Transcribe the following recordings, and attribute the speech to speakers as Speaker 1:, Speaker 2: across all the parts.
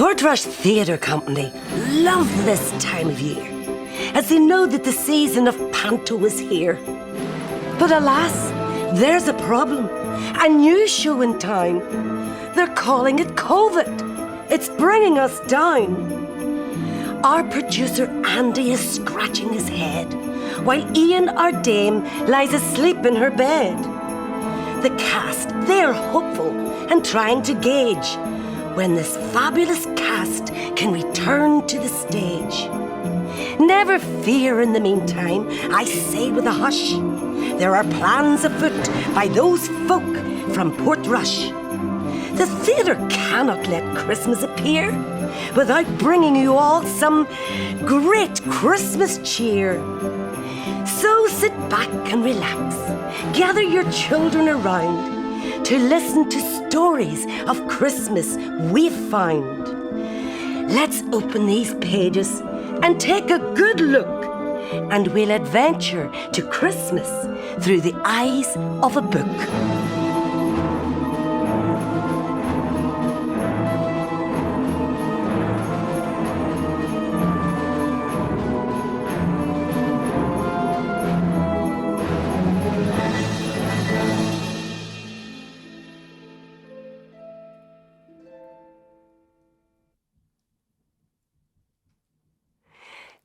Speaker 1: Portrush Theatre Company love this time of year, as they know that the season of panto is here. But alas, there's a problem. A new show in town. They're calling it COVID. It's bringing us down. Our producer Andy is scratching his head, while Ian, our dame, lies asleep in her bed. The cast, they're hopeful and trying to gauge when this fabulous cast can return to the stage. Never fear in the meantime, I say with a hush. There are plans afoot by those folk from Portrush. The theatre cannot let Christmas appear without bringing you all some great Christmas cheer. So sit back and relax. Gather your children around to listen to stories of Christmas we've found. Let's open these pages and take a good look, and we'll adventure to Christmas through the eyes of a book.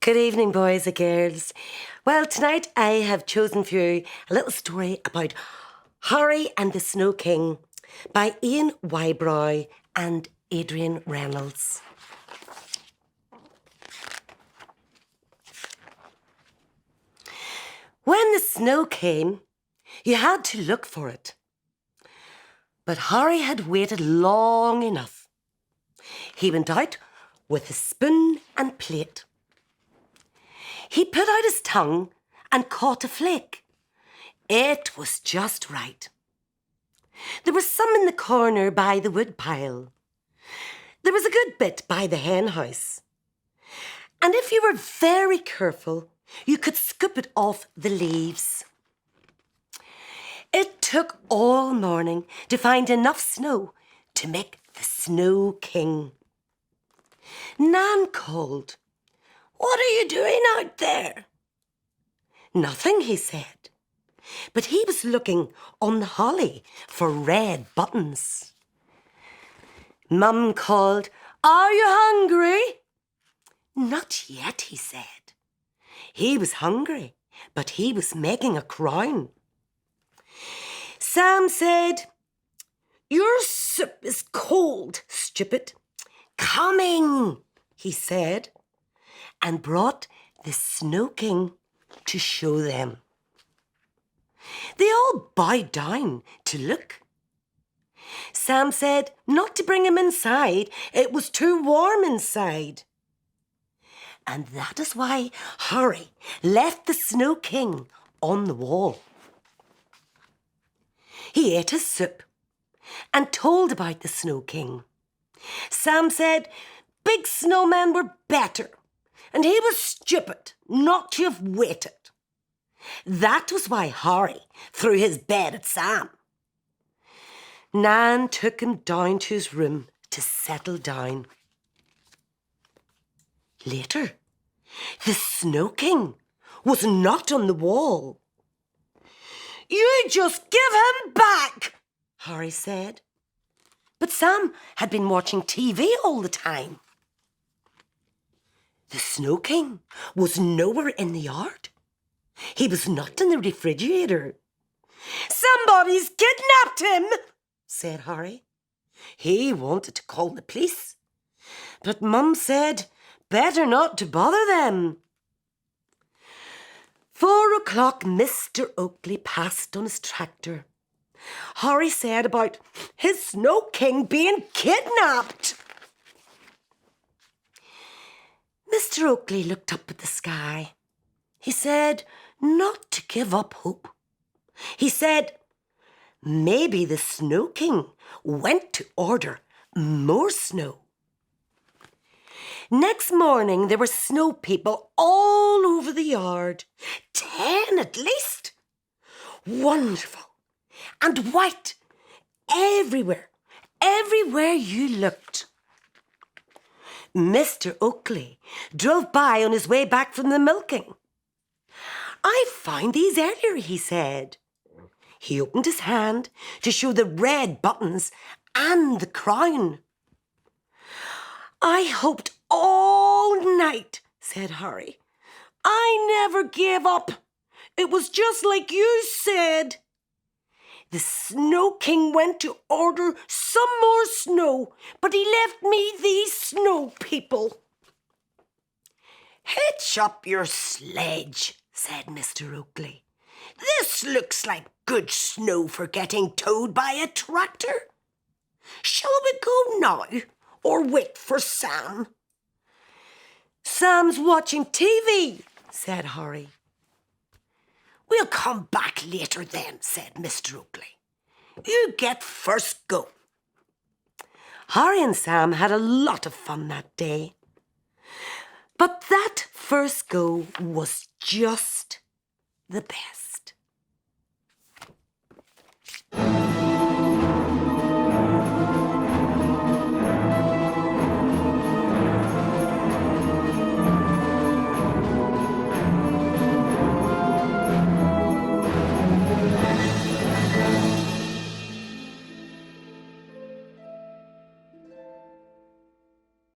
Speaker 1: Good evening, boys and girls. Well, tonight I have chosen for you a little story about Harry and the Snow King by Ian Whybrow and Adrian Reynolds. When the snow came, you had to look for it. But Harry had waited long enough. He went out with his spoon and plate. He put out his tongue and caught a flake. It was just right. There was some in the corner by the wood pile. There was a good bit by the hen house. And if you were very careful, you could scoop it off the leaves. It took all morning to find enough snow to make the Snow King. Nan called, "What are you doing out there?" "Nothing," he said. But he was looking on the holly for red buttons. Mum called, "Are you hungry?" "Not yet," he said. He was hungry, but he was making a crown. Sam said, "Your soup is cold, stupid." "Coming," he said, and brought the Snow King to show them. They all bowed down to look. Sam said not to bring him inside, it was too warm inside. And that is why Harry left the Snow King on the wall. He ate his soup and told about the Snow King. Sam said big snowmen were better, and he was stupid not to have waited. That was why Harry threw his bed at Sam. Nan took him down to his room to settle down. Later, the Snow King was not on the wall. "You just give him back," Harry said. But Sam had been watching TV all the time. The Snow King was nowhere in the yard. He was not in the refrigerator. "Somebody's kidnapped him," said Harry. He wanted to call the police, but Mum said better not to bother them. 4 o'clock, Mr. Oakley passed on his tractor. Harry said about his Snow King being kidnapped. Mr. Oakley looked up at the sky. He said not to give up hope. He said maybe the Snow King went to order more snow. Next morning there were snow people all over the yard, 10 at least. Wonderful and white everywhere you looked. Mr. Oakley drove by on his way back from the milking. "I found these earlier," he said. He opened his hand to show the red buttons and the crown. "I hoped all night," said Harry. "I never gave up. It was just like you said. The Snow King went to order some more snow, but he left me these snow people." "Hitch up your sledge," said Mr. Oakley. "This looks like good snow for getting towed by a tractor. Shall we go now, or wait for Sam?" "Sam's watching TV," said Harry. "We'll come back later then," said Mr. Oakley. "You get first go." Harry and Sam had a lot of fun that day. But that first go was just the best.